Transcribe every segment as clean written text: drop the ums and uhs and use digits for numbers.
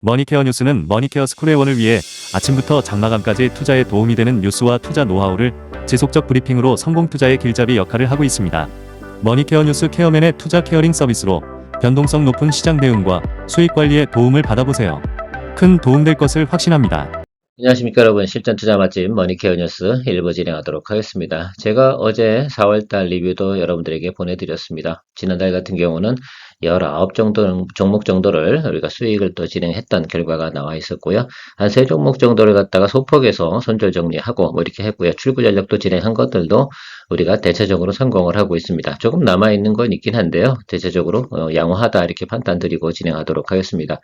머니케어 뉴스는 머니케어 스쿨회원을 위해 아침부터 장마감까지 투자에 도움이 되는 뉴스와 투자 노하우를 지속적 브리핑으로 성공 투자의 길잡이 역할을 하고 있습니다. 머니케어 뉴스 케어맨의 투자 케어링 서비스로 변동성 높은 시장 대응과 수익 관리에 도움을 받아보세요. 큰 도움될 것을 확신합니다. 안녕하십니까 여러분, 실전 투자 맛집 머니케어 뉴스 1부 진행하도록 하겠습니다. 제가 어제 4월달 리뷰도 여러분들에게 보내드렸습니다. 지난달 같은 경우는 19 종목 정도를 우리가 수익을 또 진행했던 결과가 나와 있었고요. 한 3종목 정도를 갖다가 소폭해서 손절 정리하고 뭐 이렇게 했고요. 출구 전략도 진행한 것들도 우리가 대체적으로 성공을 하고 있습니다. 조금 남아있는 건 있긴 한데요. 대체적으로 양호하다 이렇게 판단 드리고 진행하도록 하겠습니다.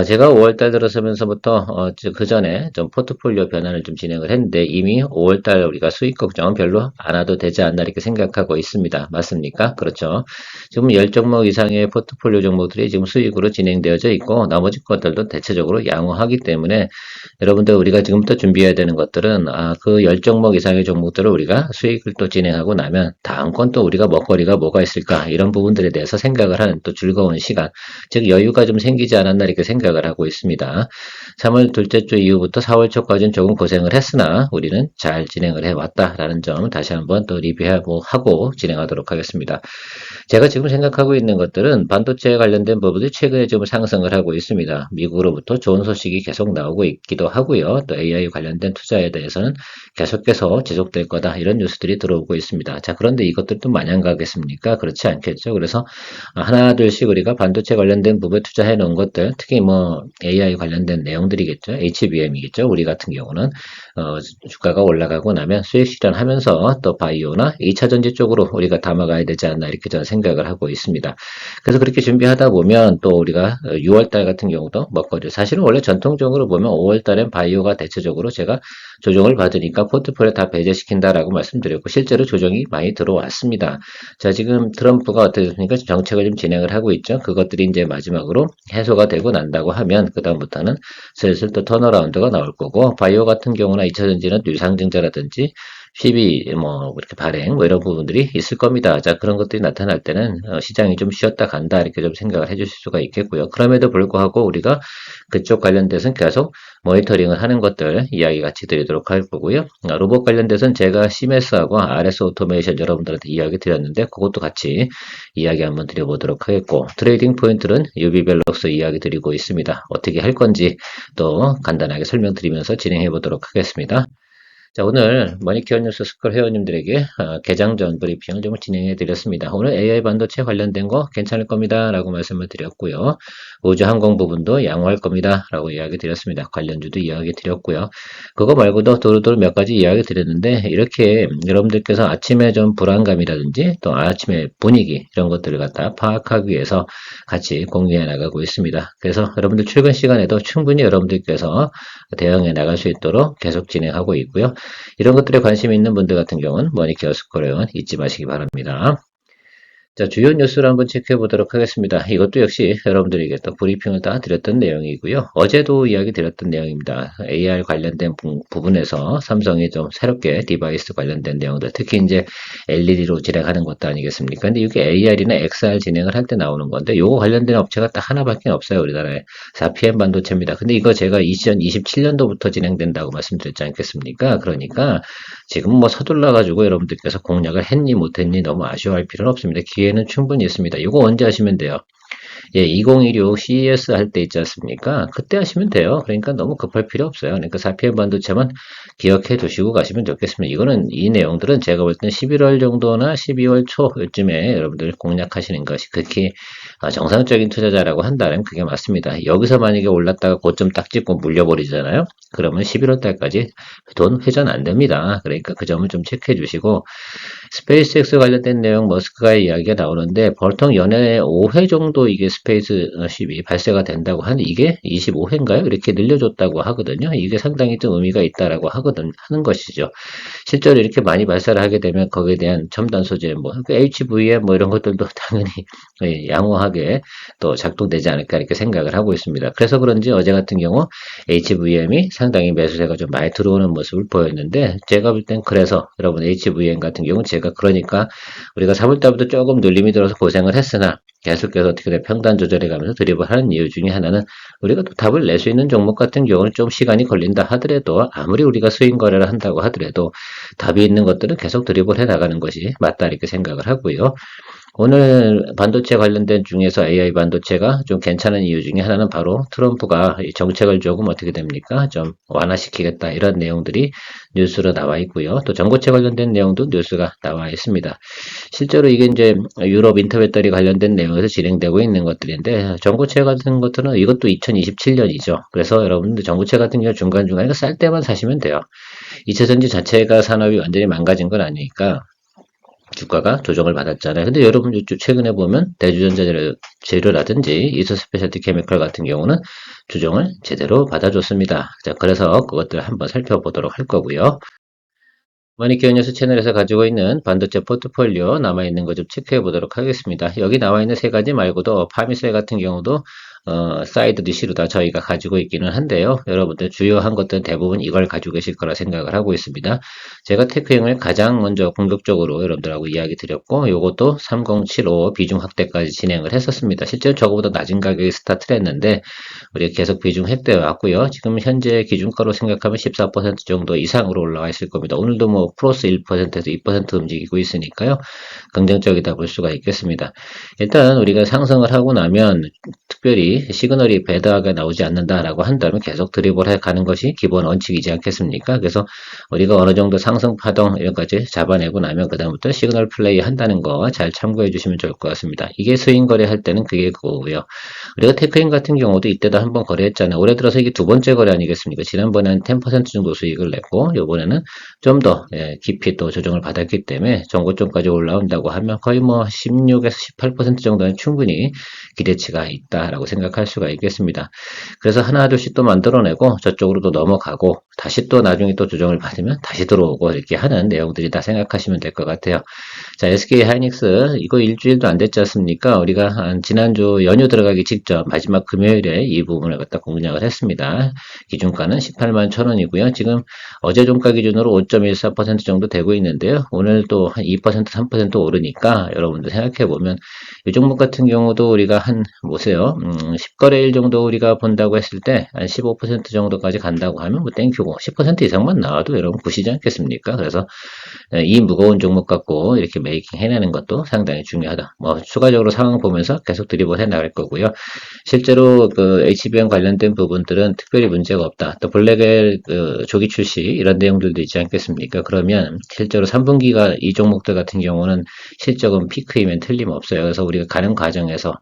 제가 5월달 들어서면서부터 그 전에 좀 포트폴리오 변화를 좀 진행을 했는데 이미 5월달 우리가 수익 걱정은 별로 안 와도 되지 않나 이렇게 생각하고 있습니다. 맞습니까? 그렇죠. 지금 10종목 이상의 포트폴리오 종목들이 지금 수익으로 진행되어져 있고 나머지 것들도 대체적으로 양호하기 때문에 여러분들 우리가 지금부터 준비해야 되는 것들은 그 10종목 이상의 종목들을 우리가 수익을 또 진행하고 나면 다음 건 또 우리가 먹거리가 뭐가 있을까 이런 부분들에 대해서 생각을 하는 또 즐거운 시간, 즉 여유가 좀 생기지 않았나 이렇게 생각을 하고 있습니다. 3월 둘째 주 이후부터 4월 초까지는 조금 고생을 했으나 우리는 잘 진행을 해왔다라는 점 다시 한번 또 리뷰하고 진행하도록 하겠습니다. 제가 지금 생각하고 있는 것들은 반도체에 관련된 부분들이 최근에 좀 상승을 하고 있습니다. 미국으로부터 좋은 소식이 계속 나오고 있기도 하고요. 또 AI 관련된 투자에 대해서는 계속해서 지속될 거다 이런 뉴스들이 들어오고 있습니다. 자, 그런데 이것들도 마냥 가겠습니까? 그렇지 않겠죠. 그래서 하나 둘씩 우리가 반도체 관련된 부분에 투자해 놓은 것들, 특히 뭐 AI 관련된 내용들이겠죠. HBM이겠죠. 우리 같은 경우는 주가가 올라가고 나면 수익 실현하면서 또 바이오나 2차 전지 쪽으로 우리가 담아가야 되지 않나 이렇게 저는 생각을 하고 있습니다. 그래서 그렇게 준비하다 보면 또 우리가 6월달 같은 경우도 먹거리, 사실은 원래 전통적으로 보면 5월달엔 바이오가 대체적으로 제가 조정을 받으니까 포트폴리오 다 배제시킨다라고 말씀드렸고 실제로 조정이 많이 들어왔습니다. 자, 지금 트럼프가 어떻게 됐습니까? 정책을 좀 진행을 하고 있죠. 그것들이 이제 마지막으로 해소가 되고 난다고 하면 그다음부터는 슬슬 또 턴어라운드가 나올 거고, 바이오 같은 경우나 2차 전지는 유상증자라든지 PB 뭐 이렇게 발행 뭐 이런 부분들이 있을 겁니다. 자, 그런 것들이 나타날 때는 시장이 좀 쉬었다 간다 이렇게 좀 생각을 해주실 수가 있겠고요. 그럼에도 불구하고 우리가 그쪽 관련돼서는 계속 모니터링을 하는 것들 이야기 같이 드리도록 할 거고요. 로봇 관련돼서는 제가 CMS하고 RS 오토메이션 여러분들한테 이야기 드렸는데 그것도 같이 이야기 한번 드려보도록 하겠고, 트레이딩 포인트는 유비벨럭스 이야기 드리고 있습니다. 어떻게 할 건지 또 간단하게 설명드리면서 진행해 보도록 하겠습니다. 자, 오늘 머니케어 뉴스 스쿨 회원님들에게 개장 전 브리핑을 좀 진행해 드렸습니다. 오늘 AI 반도체 관련된 거 괜찮을 겁니다 라고 말씀을 드렸고요. 우주 항공 부분도 양호할 겁니다 라고 이야기 드렸습니다. 관련주도 이야기 드렸고요. 그거 말고도 도루도루 몇 가지 이야기 드렸는데 이렇게 여러분들께서 아침에 좀 불안감이라든지 또 아침에 분위기 이런 것들을 갖다 파악하기 위해서 같이 공유해 나가고 있습니다. 그래서 여러분들 출근 시간에도 충분히 여러분들께서 대응해 나갈 수 있도록 계속 진행하고 있고요. 이런 것들에 관심 있는 분들 같은 경우는 머니케어 스쿨회원 잊지 마시기 바랍니다. 자, 주요 뉴스를 한번 체크해 보도록 하겠습니다. 이것도 역시 여러분들에게 또 브리핑을 다 드렸던 내용이고요. 어제도 이야기 드렸던 내용입니다. AR 관련된 부분에서 삼성이 좀 새롭게 디바이스 관련된 내용들, 특히 이제 LED로 진행하는 것도 아니겠습니까? 근데 이게 AR이나 XR 진행을 할 때 나오는 건데, 요거 관련된 업체가 딱 하나밖에 없어요, 우리나라에. 4PM 반도체입니다. 근데 이거 제가 2027년도부터 진행된다고 말씀드렸지 않겠습니까? 그러니까 지금 뭐 서둘러가지고 여러분들께서 공략을 했니 못했니 너무 아쉬워할 필요는 없습니다. 기회는 충분히 있습니다. 이거 언제 하시면 돼요? 예, 2016 CES 할 때 있지 않습니까? 그때 하시면 돼요. 그러니까 너무 급할 필요 없어요. 그러니까 4PM 반도체만 기억해 두시고 가시면 좋겠습니다. 이 내용들은 제가 볼 때는 11월 정도나 12월 초쯤에 여러분들 공략하시는 것이 극히 정상적인 투자자라고 한다면 그게 맞습니다. 여기서 만약에 올랐다가 고점 딱 찍고 물려버리잖아요. 그러면 11월 달까지 돈 회전 안 됩니다. 그러니까 그 점을 좀 체크해 주시고, 스페이스X 관련된 내용 머스크가의 이야기가 나오는데 보통 연애 5회 정도 이게 스페이스십이 발사가 된다고 하는, 이게 25회인가요? 이렇게 늘려줬다고 하거든요. 이게 상당히 좀 의미가 있다라고 하는 것이죠. 실제로 이렇게 많이 발사를 하게 되면 거기에 대한 첨단 소재, 뭐 HVM 뭐 이런 것들도 당연히 양호하게 또 작동되지 않을까 이렇게 생각을 하고 있습니다. 그래서 그런지 어제 같은 경우 HVM이 상당히 매수세가 좀 많이 들어오는 모습을 보였는데, 제가 볼 땐 그래서 여러분 HVM 같은 경우는 제가 않겠습니까? 그러니까 우리가 3월 달부터 조금 눌림이 들어서 고생을 했으나 계속해서 어떻게 평단 조절해 가면서 드립을 하는 이유 중에 하나는 우리가 또 답을 낼 수 있는 종목 같은 경우는 좀 시간이 걸린다 하더라도 아무리 우리가 스윙 거래를 한다고 하더라도 답이 있는 것들은 계속 드립을 해 나가는 것이 맞다 이렇게 생각을 하고요. 오늘 반도체 관련된 중에서 AI 반도체가 좀 괜찮은 이유 중에 하나는 바로 트럼프가 이 정책을 조금 어떻게 됩니까? 좀 완화시키겠다 이런 내용들이 뉴스로 나와 있고요. 또 전고체 관련된 내용도 뉴스가 나와 있습니다. 실제로 이게 이제 유럽 인터배터리 관련된 내용에서 진행되고 있는 것들인데 전고체 같은 것들은 이것도 2027년이죠. 그래서 여러분들 전고체 같은 경우 중간중간에 쌀 때만 사시면 돼요. 2차전지 자체가 산업이 완전히 망가진 건 아니니까 주가가 조정을 받았잖아요. 근데 여러분 최근에 보면 대주전자 재료라든지 이수 스페셜티 케미컬 같은 경우는 조정을 제대로 받아줬습니다. 자, 그래서 그것들 한번 살펴보도록 할 거고요. 마니큐어 뉴스 채널에서 가지고 있는 반도체 포트폴리오 남아있는 거 좀 체크해 보도록 하겠습니다. 여기 나와 있는 세 가지 말고도 파미셀 같은 경우도 사이드 디시로 다 저희가 가지고 있기는 한데요. 여러분들 주요한 것들은 대부분 이걸 가지고 계실 거라 생각을 하고 있습니다. 제가 테크형을 가장 먼저 공격적으로 여러분들하고 이야기 드렸고 요것도 3075 비중 확대까지 진행을 했었습니다. 실제로 저거보다 낮은 가격에 스타트를 했는데 우리가 계속 비중 확대해 왔고요. 지금 현재 기준가로 생각하면 14% 정도 이상으로 올라와 있을 겁니다. 오늘도 뭐 플러스 1%에서 2% 움직이고 있으니까요. 긍정적이다 볼 수가 있겠습니다. 일단 우리가 상승을 하고 나면 특별히 시그널이 배드하게 나오지 않는다라고 한다면 계속 드리블 해 가는 것이 기본 원칙이지 않겠습니까? 그래서 우리가 어느 정도 상승 파동 이런 것까지 잡아내고 나면 그다음부터 시그널 플레이 한다는 거 잘 참고해 주시면 좋을 것 같습니다. 이게 스윙 거래할 때는 그게 그거고요. 우리가 테크인 같은 경우도 이때도 한번 거래했잖아요. 올해 들어서 이게 두 번째 거래 아니겠습니까? 지난번에는 10% 정도 수익을 냈고 이번에는 좀 더 깊이 또 조정을 받았기 때문에 정고점까지 올라온다고 하면 거의 뭐 16에서 18% 정도는 충분히 기대치가 있다라고 생각할 수가 있겠습니다. 그래서 하나 둘씩 또 만들어내고 저쪽으로 또 넘어가고 다시 또 나중에 또 조정을 받으면 다시 들어오고 이렇게 하는 내용들이다 생각하시면 될 것 같아요. 자, SK 하이닉스 이거 일주일도 안 됐지 않습니까? 우리가 한 지난주 연휴 들어가기 직전 마지막 금요일에 이 부분을 갖다 공략을 했습니다. 기준가는 18만 1,000원이고요. 지금 어제 종가 기준으로 5.14% 정도 되고 있는데요. 오늘 또 한 2%, 3% 오르니까 여러분들 생각해 보면 이 종목 같은 경우도 우리가 한 보세요. 10거래일 정도 우리가 본다고 했을 때 한 15% 정도까지 간다고 하면 뭐 땡큐고 10% 이상만 나와도 여러분 구시지 않겠습니까? 그래서 이 무거운 종목 갖고 이렇게 메이킹 해내는 것도 상당히 중요하다. 뭐 추가적으로 상황 보면서 계속 드리블 해 나갈 거고요. 실제로 그 HBM 관련된 부분들은 특별히 문제가 없다. 또 블랙엘 그 조기 출시 이런 내용들도 있지 않겠습니까? 그러면 실제로 3분기가 이 종목들 같은 경우는 실적은 피크이면 틀림없어요. 그래서 우리가 가는 과정에서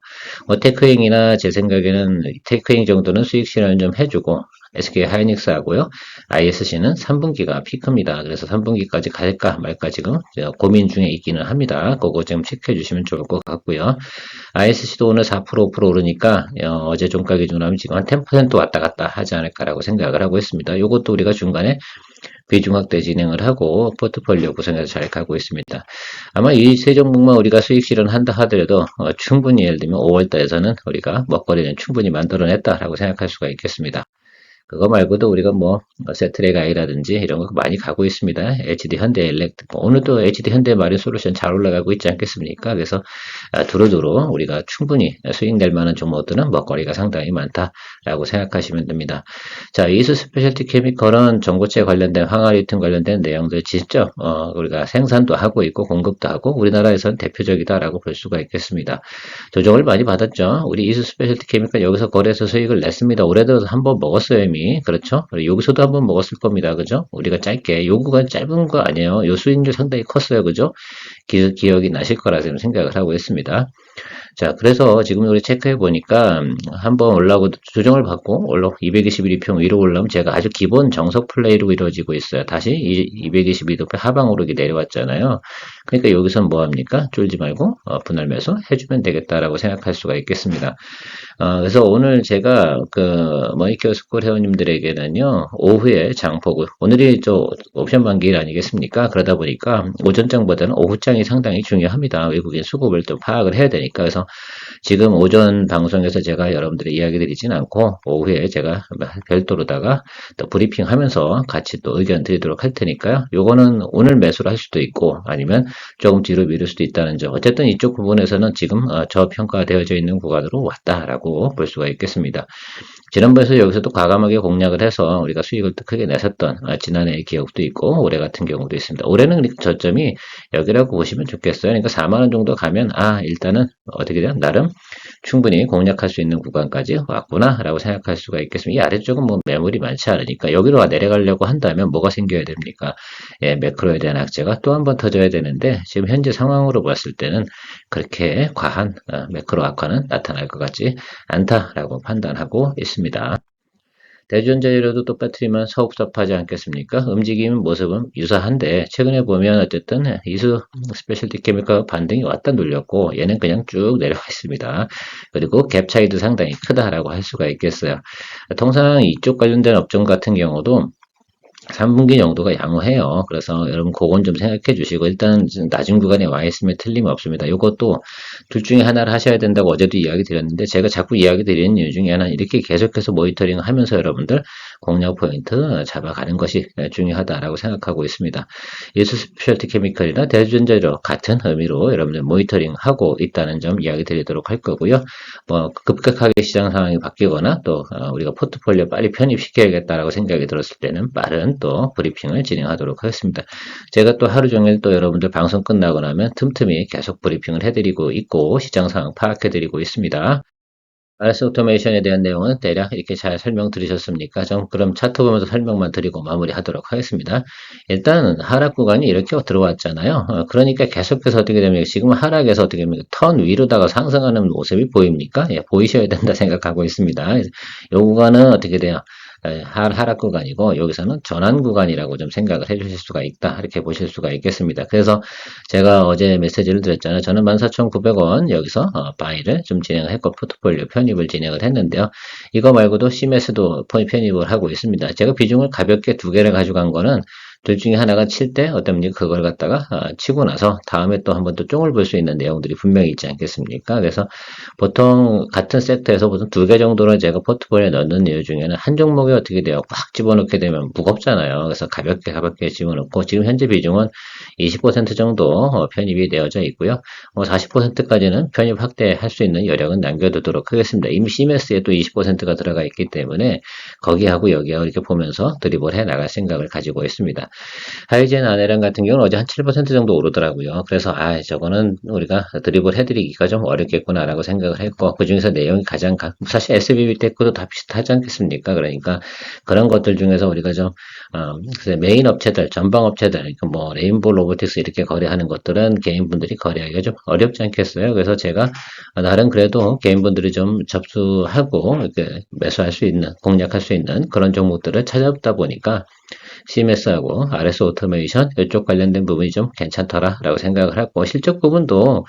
뭐 테크행이나 제 생각에는 테크행 정도는 수익 실현을 좀 해주고 SK 하이닉스하고요. ISC는 3분기가 피크입니다. 그래서 3분기까지 갈까 말까 지금 고민 중에 있기는 합니다. 그거 좀 체크해 주시면 좋을 것 같고요. ISC도 오늘 4% 5% 오르니까 어제 종가 기준으로 하면 지금 한 10% 왔다 갔다 하지 않을까라고 생각을 하고 있습니다. 이것도 우리가 중간에 비중 확대 진행을 하고 포트폴리오 구성해서 잘 가고 있습니다. 아마 이 세 종목만 우리가 수익 실현한다 하더라도 충분히 예를 들면 5월달에서는 우리가 먹거리는 충분히 만들어냈다라고 생각할 수가 있겠습니다. 그거 말고도 우리가 뭐 세트랙 아이라든지 이런 거 많이 가고 있습니다. HD 현대 일렉트 오늘도 HD 현대 마린 솔루션 잘 올라가고 있지 않겠습니까? 그래서 두루두루 우리가 충분히 수익 낼 만한 종목들은 먹거리가 상당히 많다라고 생각하시면 됩니다. 자, 이수 스페셜티 케미컬은 전고체 관련된 항아리튬 관련된 내용들 직접 우리가 생산도 하고 있고 공급도 하고 우리나라에서는 대표적이다라고 볼 수가 있겠습니다. 조정을 많이 받았죠. 우리 이수 스페셜티 케미컬 여기서 거래해서 수익을 냈습니다. 올해 들어서 한번 먹었어요 이미. 그렇죠? 여기서도 한번 먹었을 겁니다. 그죠? 우리가 짧게 요 구간 짧은 거 아니에요. 요 수익률 상당히 컸어요. 그죠? 기억이 나실 거라 생각을 하고 있습니다. 자, 그래서 지금 우리 체크해 보니까 한번 올라오고 조정을 받고 221평 위로 올라오면 제가 아주 기본 정석 플레이로 이루어지고 있어요. 다시 222도 하방으로 이렇게 내려왔잖아요. 그러니까 여기서 뭐 합니까? 쫄지 말고 분할 매수 해주면 되겠다라고 생각할 수가 있겠습니다. 그래서 오늘 제가 그 머니케어 스쿨 회원님들에게는요 오후에 장보고 오늘이 저 옵션 만기일 아니겠습니까? 그러다 보니까 오전장보다는 오후장이 상당히 중요합니다. 외국인 수급을 좀 파악을 해야 되니까 그래서 그래서 지금 오전 방송에서 제가 여러분들이 이야기 드리진 않고 오후에 제가 별도로다가 또 브리핑 하면서 같이 또 의견 드리도록 할 테니까요. 요거는 오늘 매수를 할 수도 있고 아니면 조금 뒤로 미룰 수도 있다는 점. 어쨌든 이쪽 부분에서는 지금 저평가되어져 있는 구간으로 왔다라고 볼 수가 있겠습니다. 지난번에서 여기서도 과감하게 공략을 해서 우리가 수익을 또 크게 냈었던 지난해의 기억도 있고 올해 같은 경우도 있습니다. 올해는 저점이 여기라고 보시면 좋겠어요. 그러니까 4만 원 정도 가면 일단은 어떻게 돼요? 나름 충분히 공략할 수 있는 구간까지 왔구나라고 생각할 수가 있겠습니다. 이 아래쪽은 뭐 매물이 많지 않으니까 여기로 내려가려고 한다면 뭐가 생겨야 됩니까? 예, 매크로에 대한 악재가 또 한 번 터져야 되는데 지금 현재 상황으로 봤을 때는 그렇게 과한 매크로 악화는 나타날 것 같지 않다라고 판단하고 있습니다. 대주전자재료도 똑같으면 서욱섭하지 않겠습니까? 움직이는 모습은 유사한데 최근에 보면 어쨌든 이수 스페셜티 케미컬 반등이 왔다 눌렸고 얘는 그냥 쭉 내려와 있습니다. 그리고 갭 차이도 상당히 크다라고 할 수가 있겠어요. 통상 이쪽 관련된 업종 같은 경우도 3분기 정도가 양호해요. 그래서 여러분 그건 좀 생각해 주시고 일단 낮은 구간에 와 있으면 틀림없습니다. 이것도 둘 중에 하나를 하셔야 된다고 어제도 이야기 드렸는데 제가 자꾸 이야기 드리는 이유 중에 하나는 이렇게 계속해서 모니터링 하면서 여러분들 공략 포인트 잡아가는 것이 중요하다라고 생각하고 있습니다. 예수 스페셜티 케미컬이나 대주전자료 같은 의미로 여러분들 모니터링 하고 있다는 점 이야기 드리도록 할 거고요. 뭐 급격하게 시장 상황이 바뀌거나 또 우리가 포트폴리오 빨리 편입시켜야겠다라고 생각이 들었을 때는 빠른 또 브리핑을 진행하도록 하겠습니다. 제가 또 하루 종일 또 여러분들 방송 끝나고 나면 틈틈이 계속 브리핑을 해드리고 있고 시장 상황 파악해드리고 있습니다. RS 오토메이션에 대한 내용은 대략 이렇게 잘 설명 드리셨습니까? 좀 그럼 차트 보면서 설명만 드리고 마무리하도록 하겠습니다. 일단 하락 구간이 이렇게 들어왔잖아요. 그러니까 계속해서 어떻게 됩니까? 지금 하락에서 어떻게 됩니까? 턴 위로다가 상승하는 모습이 보입니까? 예, 보이셔야 된다 생각하고 있습니다. 이 구간은 어떻게 돼요? 하락 구간이고 여기서는 전환 구간이라고 좀 생각을 해주실 수가 있다 이렇게 보실 수가 있겠습니다. 그래서 제가 어제 메시지를 드렸잖아요. 저는 14,900원 여기서 바이를 좀 진행을 했고 포트폴리오 편입을 진행을 했는데요. 이거 말고도 CMS도 편입을 하고 있습니다. 제가 비중을 가볍게 두 개를 가져간 거는 둘 중에 하나가 칠 때 어떤 분이 그걸 갖다가 치고 나서 다음에 또 한번 또 쫑을 볼 수 있는 내용들이 분명히 있지 않겠습니까? 그래서 보통 같은 섹터에서 보통 두 개 정도는 제가 포트폴리오에 넣는 이유 중에는 한 종목에 어떻게 돼요? 꽉 집어넣게 되면 무겁잖아요. 그래서 가볍게 집어넣고 지금 현재 비중은 20% 정도 편입이 되어져 있고요. 40%까지는 편입 확대할 수 있는 여력은 남겨두도록 하겠습니다. 이미 CMS에 또 20%가 들어가 있기 때문에 거기하고 여기하고 이렇게 보면서 드리블 해 나갈 생각을 가지고 있습니다. 하이젠 아내랑 같은 경우는 어제 한 7% 정도 오르더라고요. 그래서 저거는 우리가 드리블 해드리기가 좀 어렵겠구나라고 생각을 했고 그 중에서 내용이 가장 사실 SBB 테크도 다 비슷하지 않겠습니까? 그러니까 그런 것들 중에서 우리가 좀 메인 업체들, 전방 업체들, 그러니까 뭐 레인보우 로보틱스 이렇게 거래하는 것들은 개인분들이 거래하기가 좀 어렵지 않겠어요? 그래서 제가 나름 그래도 개인분들이 좀 접수하고 이렇게 매수할 수 있는, 공략할 수 있는 그런 종목들을 찾아보다 보니까 CMS하고 RS 오토메이션 이쪽 관련된 부분이 좀 괜찮더라라고 생각을 하고 실적 부분도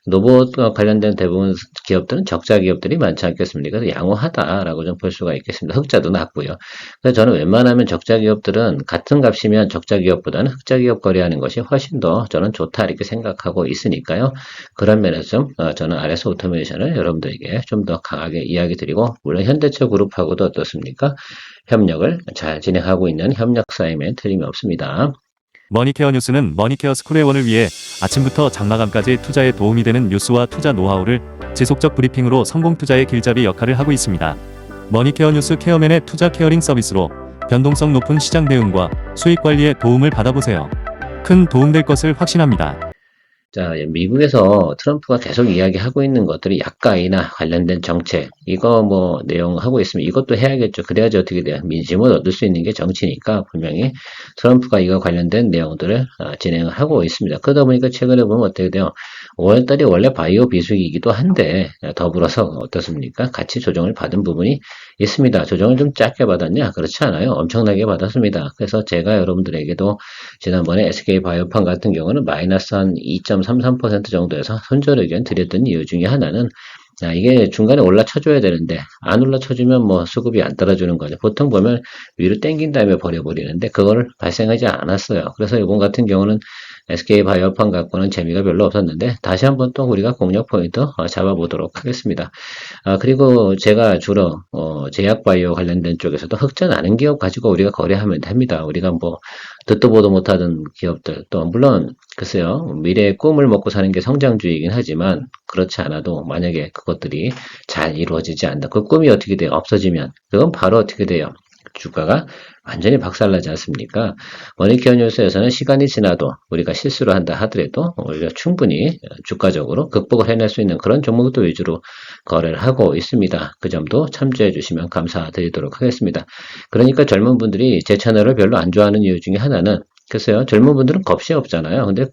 로봇 관련된 대부분 기업들은 적자 기업들이 많지 않겠습니까? 그래서 양호하다라고 좀 볼 수가 있겠습니다. 흑자도 낮고요. 그래서 저는 웬만하면 적자 기업들은 같은 값이면 적자 기업보다는 흑자 기업 거래하는 것이 훨씬 더 저는 좋다 이렇게 생각하고 있으니까요. 그런 면에서 좀 저는 RS 오토메이션을 여러분들에게 좀 더 강하게 이야기 드리고 물론 현대차 그룹하고도 어떻습니까? 협력을 잘 진행하고 있는 협력사임에 틀림이 없습니다. 머니케어 뉴스는 머니케어 스쿨회원을 위해 아침부터 장마감까지 투자에 도움이 되는 뉴스와 투자 노하우를 지속적 브리핑으로 성공 투자의 길잡이 역할을 하고 있습니다. 머니케어 뉴스 케어맨의 투자 케어링 서비스로 변동성 높은 시장 대응과 수익 관리에 도움을 받아보세요. 큰 도움될 것을 확신합니다. 자, 미국에서 트럼프가 계속 이야기하고 있는 것들이 약가이나 관련된 정책, 이거 뭐 내용 하고 있으면 이것도 해야겠죠. 그래야지 어떻게 돼요. 민심을 얻을 수 있는 게 정치니까 분명히 트럼프가 이거 관련된 내용들을 진행을 하고 있습니다. 그러다 보니까 최근에 보면 어떻게 돼요. 5월달이 원래 바이오 비수기이기도 한데 더불어서 어떻습니까? 같이 조정을 받은 부분이 있습니다. 조정을 좀 작게 받았냐? 그렇지 않아요. 엄청나게 받았습니다. 그래서 제가 여러분들에게도 지난번에 SK바이오판 같은 경우는 마이너스 한 2.33% 정도에서 손절 의견 드렸던 이유 중에 하나는 이게 중간에 올라쳐줘야 되는데 안 올라쳐주면 뭐 수급이 안 따라주는 거죠. 보통 보면 위로 땡긴 다음에 버려버리는데 그거를 발생하지 않았어요. 그래서 이번 같은 경우는 SK바이오판 갖고는 재미가 별로 없었는데 다시 한번 또 우리가 공략 포인트 잡아보도록 하겠습니다. 그리고 제가 주로 제약바이오 관련된 쪽에서도 흑자 나는 기업 가지고 우리가 거래하면 됩니다. 우리가 뭐 듣도 보도 못하던 기업들 또 물론 글쎄요 미래의 꿈을 먹고 사는 게 성장주의이긴 하지만 그렇지 않아도 만약에 그것들이 잘 이루어지지 않는다. 그 꿈이 어떻게 돼요? 없어지면 그건 바로 어떻게 돼요? 주가가 완전히 박살나지 않습니까? 머니케어 뉴스에서는 시간이 지나도 우리가 실수를 한다 하더라도 우리가 충분히 주가적으로 극복을 해낼 수 있는 그런 종목들 위주로 거래를 하고 있습니다. 그 점도 참조해 주시면 감사드리도록 하겠습니다. 그러니까 젊은 분들이 제 채널을 별로 안 좋아하는 이유 중에 하나는 글쎄요 젊은 분들은 겁이 없잖아요. 근데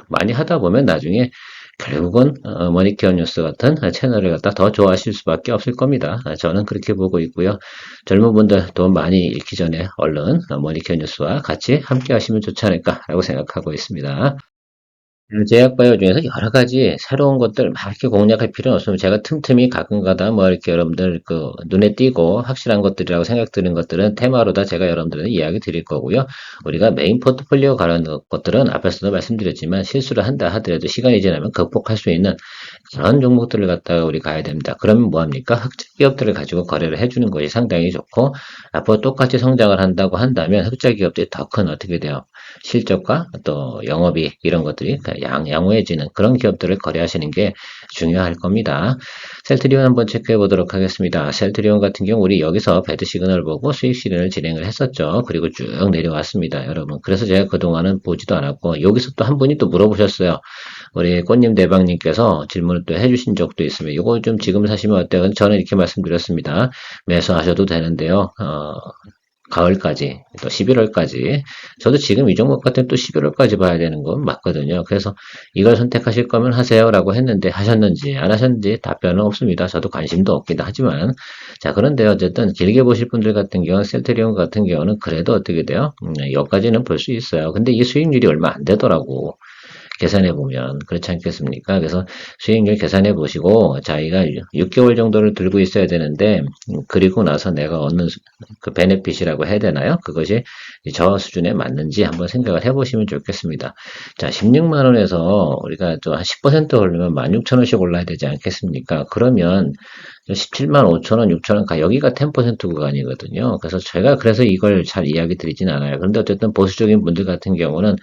많이 하다 보면 나중에 결국은 머니케어 뉴스 같은 채널을 갖다 더 좋아하실 수밖에 없을 겁니다. 저는 그렇게 보고 있고요. 젊은 분들 돈 많이 잃기 전에 얼른 머니케어 뉴스와 같이 함께 하시면 좋지 않을까라고 생각하고 있습니다. 제약바이오 중에서 여러 가지 새로운 것들 막 이렇게 공략할 필요는 없으면 제가 틈틈이 가끔가다 뭐 이렇게 여러분들 그 눈에 띄고 확실한 것들이라고 생각드는 것들은 테마로 다 제가 여러분들한테 이야기 드릴 거고요. 우리가 메인 포트폴리오 관련 것들은 앞에서도 말씀드렸지만 실수를 한다 하더라도 시간이 지나면 극복할 수 있는 그런 종목들을 갖다가 우리 가야 됩니다. 그러면 뭐합니까? 흑자 기업들을 가지고 거래를 해주는 것이 상당히 좋고 앞으로 똑같이 성장을 한다고 한다면 흑자 기업들이 더 큰 어떻게 돼요? 실적과 또 영업이익 이런 것들이 양호해지는 그런 기업들을 거래하시는 게 중요할 겁니다. 셀트리온 한번 체크해 보도록 하겠습니다. 셀트리온 같은 경우 우리 여기서 배드 시그널 보고 수익 실현을 진행을 했었죠. 그리고 쭉 내려왔습니다, 여러분. 그래서 제가 그동안은 보지도 않았고 여기서 또 한 분이 또 물어보셨어요. 우리 꽃님 대방님께서 질문을 또 해주신 적도 있습니다. 이거 좀 지금 사시면 어때요? 저는 이렇게 말씀드렸습니다. 매수하셔도 되는데요. 가을까지 또 11월까지 저도 지금 이 종목 같은 또 11월까지 봐야 되는 건 맞거든요. 그래서 이걸 선택하실 거면 하세요라고 했는데 하셨는지 안 하셨는지 답변은 없습니다. 저도 관심도 없긴 하지만 자 그런데 어쨌든 길게 보실 분들 같은 경우는 셀트리온 같은 경우는 그래도 어떻게 돼요? 여기까지는 볼 수 있어요. 근데 이 수익률이 얼마 안 되더라고. 계산해 보면 그렇지 않겠습니까? 그래서 수익률 계산해 보시고 자기가 6개월 정도를 들고 있어야 되는데 그리고 나서 내가 얻는 그 베네핏이라고 해야 되나요? 그것이 저 수준에 맞는지 한번 생각을 해보시면 좋겠습니다. 자, 16만 원에서 우리가 또 한 10% 오르면 16,000원씩 올라야 되지 않겠습니까? 그러면 17만 5천 원, 6천 원, 여기가 10% 구간이거든요. 그래서 제가 그래서 이걸 잘 이야기 드리진 않아요. 그런데 어쨌든 보수적인 분들 같은 경우는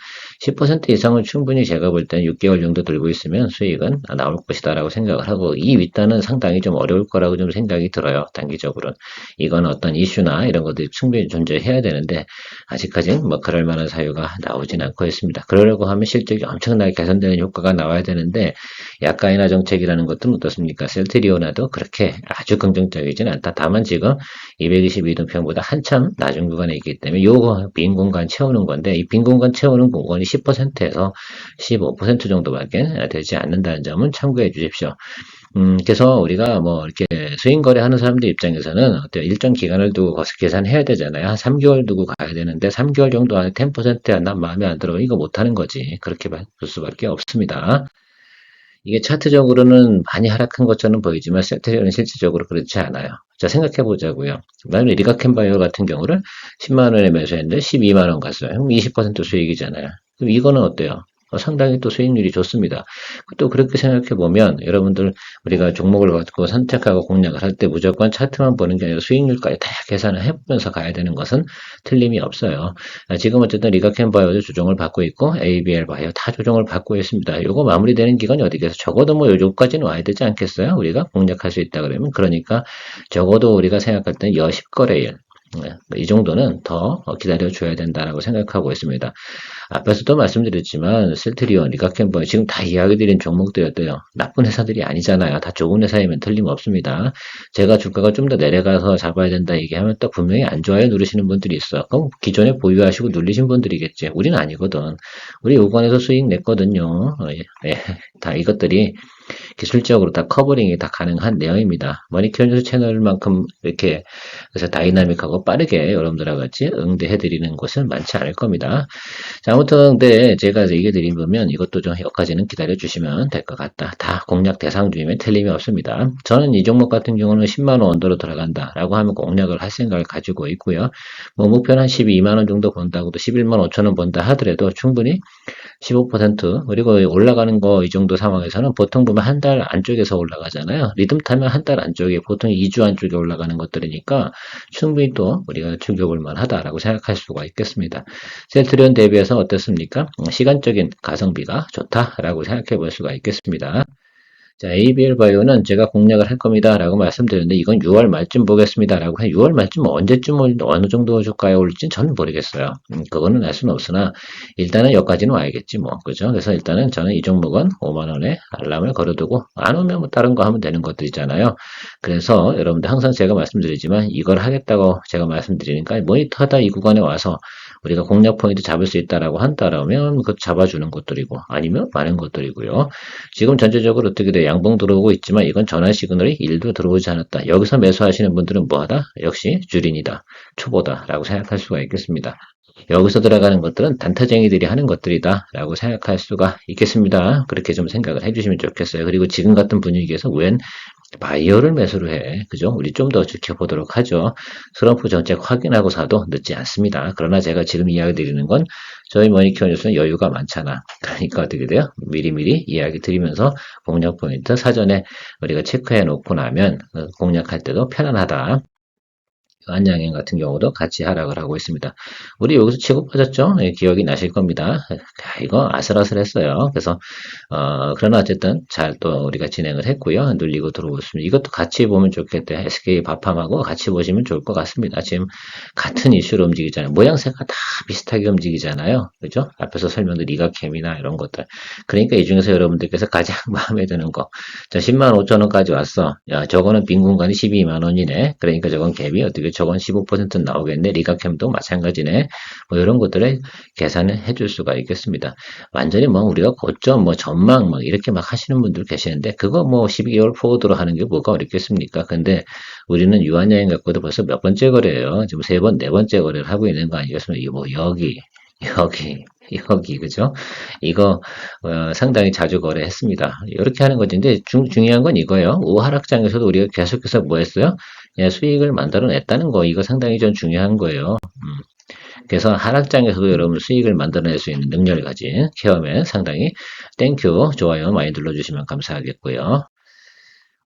10% 이상은 충분히 제가 볼 때는 6개월 정도 들고 있으면 수익은 나올 것이다라고 생각을 하고 이 윗단은 상당히 좀 어려울 거라고 좀 생각이 들어요. 단기적으로는. 이건 어떤 이슈나 이런 것들이 충분히 존재해야 되는데 아직까지는 뭐 그럴 만한 사유가 나오진 않고 있습니다. 그러려고 하면 실적이 엄청나게 개선되는 효과가 나와야 되는데 약간이나 정책이라는 것들은 어떻습니까? 셀트리온화도 그렇게 아주 긍정적이지는 않다. 다만 지금 222등평보다 한참 낮은 구간에 있기 때문에 요거 빈 공간 채우는 건데 이 빈 공간 채우는 공간이 10%에서 15% 정도밖에 되지 않는다는 점은 참고해 주십시오. 그래서 우리가 뭐 이렇게 수익 거래하는 사람들 입장에서는 어때요? 일정 기간을 두고 거기서 계산해야 되잖아요. 한 3개월 두고 가야 되는데 3개월 정도 안에 10%야 난 마음에 안 들어. 이거 못하는 거지. 그렇게 볼 수밖에 없습니다. 이게 차트적으로는 많이 하락한 것처럼 보이지만 셀트리온은 실질적으로 그렇지 않아요. 자, 생각해 보자고요. 나는 리가캔바이오 같은 경우를 10만 원에 매수했는데 12만 원 갔어요. 그럼 20% 수익이잖아요. 그럼 이거는 어때요? 상당히 또 수익률이 좋습니다. 또 그렇게 생각해 보면 여러분들 우리가 종목을 갖고 선택하고 공략을 할 때 무조건 차트만 보는 게 아니라 수익률까지 다 계산을 해보면서 가야 되는 것은 틀림이 없어요. 지금 어쨌든 리가캔바이오도 조정을 받고 있고 ABL 바이오 다 조정을 받고 있습니다. 이거 마무리되는 기간이 어디겠어? 적어도 뭐 요즘까지는 와야 되지 않겠어요? 우리가 공략할 수 있다 그러면 그러니까 적어도 우리가 생각할 때는 여10거래일 이 정도는 더 기다려줘야 된다라고 생각하고 있습니다. 앞에서도 말씀드렸지만 셀트리온, 리가캔바이오 지금 다 이야기 드린 종목들이 어때요? 나쁜 회사들이 아니잖아요. 다 좋은 회사이면 틀림없습니다. 제가 주가가 좀 더 내려가서 잡아야 된다 얘기하면 또 분명히 안 좋아요 누르시는 분들이 있어. 그럼 기존에 보유하시고 누리신 분들이겠지. 우리는 아니거든. 우리 요관에서 수익 냈거든요. 다 이것들이 기술적으로 다 커버링이 다 가능한 내용입니다. 머니케어 뉴스 채널만큼 이렇게 그래서 다이나믹하고 빠르게 여러분들과 같이 응대해드리는 곳은 많지 않을 겁니다. 자, 아무튼 근데 제가 얘기 드린 거면 이것도 좀 여기까지는 기다려 주시면 될 것 같다. 다 공략 대상 중이면 틀림이 없습니다. 저는 이 종목 같은 경우는 10만 원 언더로 들어간다라고 하면 공략을 할 생각을 가지고 있고요. 뭐 목표는 한 12만 원 정도 본다고도 11만 5천 원 본다 하더라도 충분히 15% 그리고 올라가는 거 이 정도 상황에서는 보통 보면 한 달 안쪽에서 올라가잖아요. 리듬 타면 한 달 안쪽에 보통 2주 안쪽에 올라가는 것들이니까 충분히 또 우리가 즐겨볼 만하다라고 생각할 수가 있겠습니다. 셀트리온 대비해서 어떻습니까? 시간적인 가성비가 좋다라고 생각해 볼 수가 있겠습니다. 자, ABL 바이오는 제가 공략을 할 겁니다. 라고 말씀드렸는데, 이건 6월 말쯤 보겠습니다. 라고 해. 6월 말쯤 언제쯤 어느 정도 주가에 올릴지는 저는 모르겠어요. 그거는 알 수는 없으나, 일단은 여기까지는 와야겠지, 뭐. 그죠? 그래서 일단은 저는 이 종목은 5만원에 알람을 걸어두고, 안 오면 뭐 다른 거 하면 되는 것들이잖아요. 그래서 여러분들 항상 제가 말씀드리지만, 이걸 하겠다고 제가 말씀드리니까, 모니터하다 이 구간에 와서 우리가 공략 포인트 잡을 수 있다라고 한다라면, 그것 잡아주는 것들이고, 아니면 많은 것들이고요. 지금 전체적으로 어떻게 돼? 양봉 들어오고 있지만 이건 전환 시그널이 1도 들어오지 않았다. 여기서 매수하시는 분들은 뭐하다? 역시 주린이다. 초보다. 라고 생각할 수가 있겠습니다. 여기서 들어가는 것들은 단타쟁이들이 하는 것들이다. 라고 생각할 수가 있겠습니다. 그렇게 좀 생각을 해주시면 좋겠어요. 그리고 지금 같은 분위기에서 웬 바이오를 매수를 해. 그죠? 우리 좀 더 지켜보도록 하죠. 트럼프 정책 확인하고 사도 늦지 않습니다. 그러나 제가 지금 이야기 드리는 건 저희 머니케어 뉴스는 여유가 많잖아. 그러니까 어떻게 돼요? 미리미리 이야기 드리면서 공략 포인트 사전에 우리가 체크해 놓고 나면 공략할 때도 편안하다. 안양행 같은 경우도 같이 하락을 하고 있습니다. 우리 여기서 치고 빠졌죠? 예, 기억이 나실 겁니다. 이거 아슬아슬했어요. 그래서 그러나 어쨌든 잘 또 우리가 진행을 했고요. 눌리고 들어오습니다. 이것도 같이 보면 좋겠다. SK 바팜하고 같이 보시면 좋을 것 같습니다. 지금 같은 이슈로 움직이잖아요. 모양새가 다 비슷하게 움직이잖아요. 그죠? 앞에서 설명드린 리가캠이나 이런 것들. 그러니까 이 중에서 여러분들께서 가장 마음에 드는 거. 자, 10만 5천 원까지 왔어. 야, 저거는 빈 공간이 12만 원이네. 그러니까 저건 갭이 어떻게 저건 15% 나오겠네. 리가캠도 마찬가지네. 뭐 이런 것들을 계산을 해줄 수가 있겠습니다. 완전히 뭐 우리가 고점, 뭐 전망 막 이렇게 막 하시는 분들 계시는데 그거 뭐 12개월 포워드로 하는 게 뭐가 어렵겠습니까? 근데 우리는 유한여행 갖고도 벌써 몇 번째 거래예요. 지금 세 번, 네 번째 거래를 하고 있는 거 아니겠습니까? 이거 뭐 여기 그죠? 이거 상당히 자주 거래했습니다. 이렇게 하는 거지. 근데 중요한 건 이거예요. 우하락장에서도 우리가 계속해서 뭐 했어요? 예, 수익을 만들어냈다는 거. 이거 상당히 좀 중요한 거예요. 그래서 하락장에서도 여러분 수익을 만들어낼 수 있는 능력을 가진 케어맨 상당히 땡큐 좋아요 많이 눌러주시면 감사하겠고요.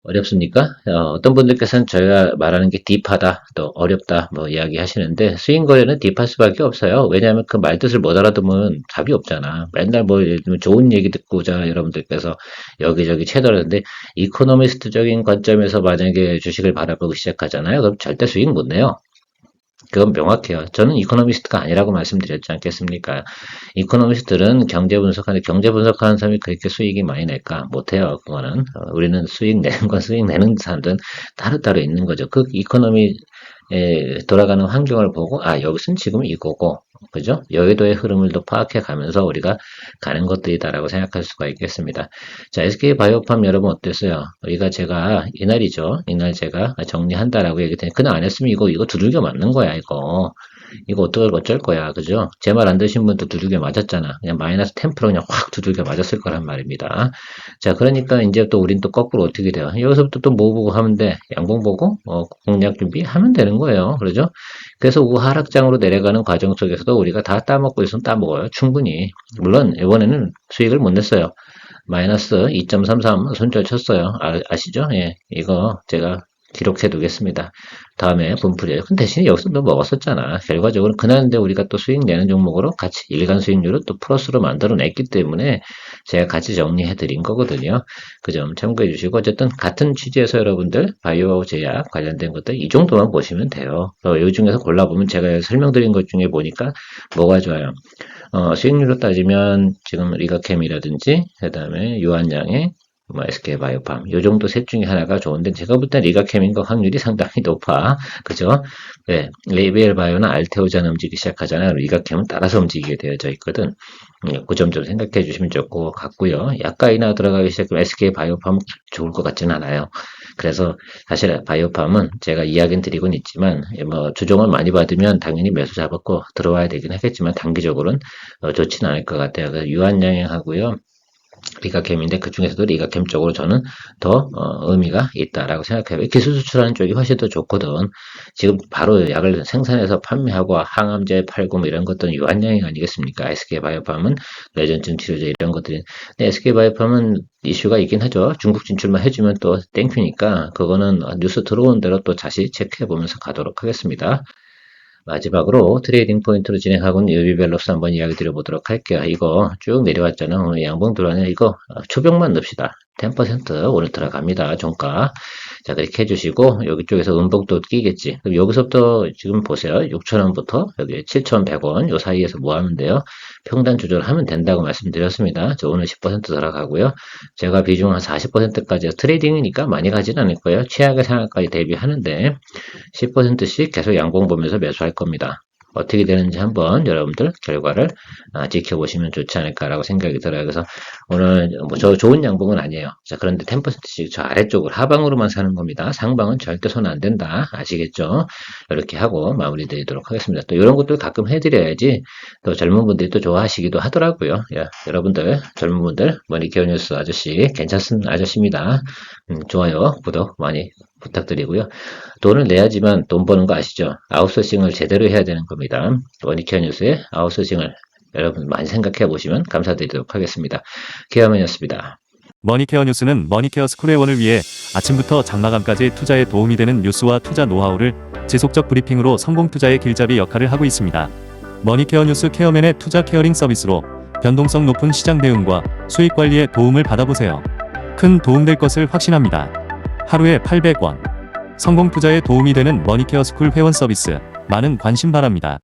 어렵습니까? 어떤 분들께서는 저희가 말하는 게 딥하다, 또 어렵다, 뭐 이야기 하시는데, 스윙 거래는 딥할 수밖에 없어요. 왜냐하면 그 말뜻을 못 알아두면 답이 없잖아. 맨날 뭐, 예를 들면 좋은 얘기 듣고자 여러분들께서 여기저기 채널하는데, 이코노미스트적인 관점에서 만약에 주식을 바라보기 시작하잖아요. 그럼 절대 수익 못 내요. 그건 명확해요. 저는 이코노미스트가 아니라고 말씀드렸지 않겠습니까? 이코노미스트들은 경제 분석하는데 경제 분석하는 사람이 그렇게 수익이 많이 낼까? 못해요. 그거는. 우리는 수익 내는 건 수익 내는 사람들은 따로따로 있는 거죠. 그 이코노미 돌아가는 환경을 보고 여기서는 지금 이거고 그죠? 여의도의 흐름을 더 파악해 가면서 우리가 가는 것들이다라고 생각할 수가 있겠습니다. 자, SK 바이오팜 여러분 어땠어요? 제가 이날이죠. 이날 제가 정리한다라고 얘기했더니 그날 안 했으면 이거 두들겨 맞는 거야 이거 어쩔 거야 그죠? 제 말 안 드신 분도 두들겨 맞았잖아. 그냥 마이너스 10% 그냥 확 두들겨 맞았을 거란 말입니다. 자, 그러니까 이제 또 우린 또 거꾸로 어떻게 돼요? 여기서부터 또 뭐 보고 하면 돼? 양봉 보고 공략 준비하면 되는 거예요. 그러죠? 그래서 우하락장으로 내려가는 과정 속에서도 우리가 다 따먹고 있으면 따먹어요. 충분히. 물론 이번에는 수익을 못 냈어요. 마이너스 2.33 손절 쳤어요. 아시죠? 예, 이거 제가 기록해 두겠습니다. 다음에 분풀이에요. 근데 대신에 여기서 너 먹었었잖아. 결과적으로 그날인데 우리가 또 수익 내는 종목으로 같이 일간 수익률을 또 플러스로 만들어냈기 때문에 제가 같이 정리해 드린 거거든요. 그 점 참고해 주시고 어쨌든 같은 취지에서 여러분들 바이오 제약 관련된 것들 이 정도만 보시면 돼요. 이 중에서 골라보면 제가 설명드린 것 중에 보니까 뭐가 좋아요. 수익률로 따지면 지금 리가캠이라든지 그다음에 유한양의 뭐 SK바이오팜 요 정도 셋 중에 하나가 좋은데 제가 볼 땐 리가캠인 거 확률이 상당히 높아. 그죠? 네, 레이비엘 바이오나 알테오자는 움직이기 시작하잖아요. 리가캠은 따라서 움직이게 되어져 있거든. 그 점 좀 생각해 주시면 좋을 것 같고요. 약가이나 들어가기 시작하면 SK바이오팜 좋을 것 같지는 않아요. 그래서 사실 바이오팜은 제가 이야기는 드리곤 있지만 뭐 주종을 많이 받으면 당연히 매수 잡았고 들어와야 되긴 하겠지만 단기적으로는 좋지는 않을 것 같아요. 그래서 유한양행하고요. 리가캠인데 그 중에서도 리가캠 쪽으로 저는 더 의미가 있다라고 생각해요. 기술 수출하는 쪽이 훨씬 더 좋거든. 지금 바로 약을 생산해서 판매하고 항암제 팔고 뭐 이런 것들은 유한양행 아니겠습니까? SK바이오팜은 뇌전증 치료제 이런 것들이. 근데 SK바이오팜은 이슈가 있긴 하죠. 중국 진출만 해주면 또 땡큐니까 그거는 뉴스 들어온 대로 또 다시 체크해 보면서 가도록 하겠습니다. 마지막으로 트레이딩 포인트로 진행하고는 유비밸러스 한번 이야기 드려보도록 할게요. 이거 쭉 내려왔잖아. 오늘 양봉 들어왔네. 이거 초벽만 넣읍시다. 10% 오늘 들어갑니다. 종가. 자, 그렇게 해주시고, 여기 쪽에서 음봉도 끼겠지. 그럼 여기서부터 지금 보세요. 6,000원부터 여기 7,100원 요 사이에서 뭐 하면 돼요? 평단 조절하면 된다고 말씀드렸습니다. 저 오늘 10% 들어가고요. 제가 비중 한 40%까지 트레이딩이니까 많이 가진 않을 거예요. 최악의 상황까지 대비하는데 10%씩 계속 양봉 보면서 매수할 겁니다. 어떻게 되는지 한번 여러분들 결과를 지켜보시면 좋지 않을까라고 생각이 들어요. 그래서 오늘 뭐 저 좋은 양봉은 아니에요. 자, 그런데 10%씩 저 아래쪽을 하방으로만 사는 겁니다. 상방은 절대 손 안 된다. 아시겠죠? 이렇게 하고 마무리 드리도록 하겠습니다. 또 이런 것들 가끔 해드려야지 또 젊은 분들이 또 좋아하시기도 하더라고요. 야, 여러분들 젊은 분들 머니케어 뉴스 아저씨 괜찮은 아저씨입니다. 좋아요, 구독 많이 부탁드리고요. 돈을 내야지만 돈 버는 거 아시죠? 아웃소싱을 제대로 해야 되는 겁니다. 머니케어 뉴스의 아웃소싱을 여러분 많이 생각해 보시면 감사드리도록 하겠습니다. 케어맨이었습니다. 머니케어 뉴스는 머니케어 스쿨회원을 위해 아침부터 장마감까지 투자에 도움이 되는 뉴스와 투자 노하우를 지속적 브리핑으로 성공 투자의 길잡이 역할을 하고 있습니다. 머니케어 뉴스 케어맨의 투자 케어링 서비스로 변동성 높은 시장 대응과 수익 관리에 도움을 받아보세요. 큰 도움될 것을 확신합니다. 하루에 800원. 성공 투자에 도움이 되는 머니케어 스쿨 회원 서비스 많은 관심 바랍니다.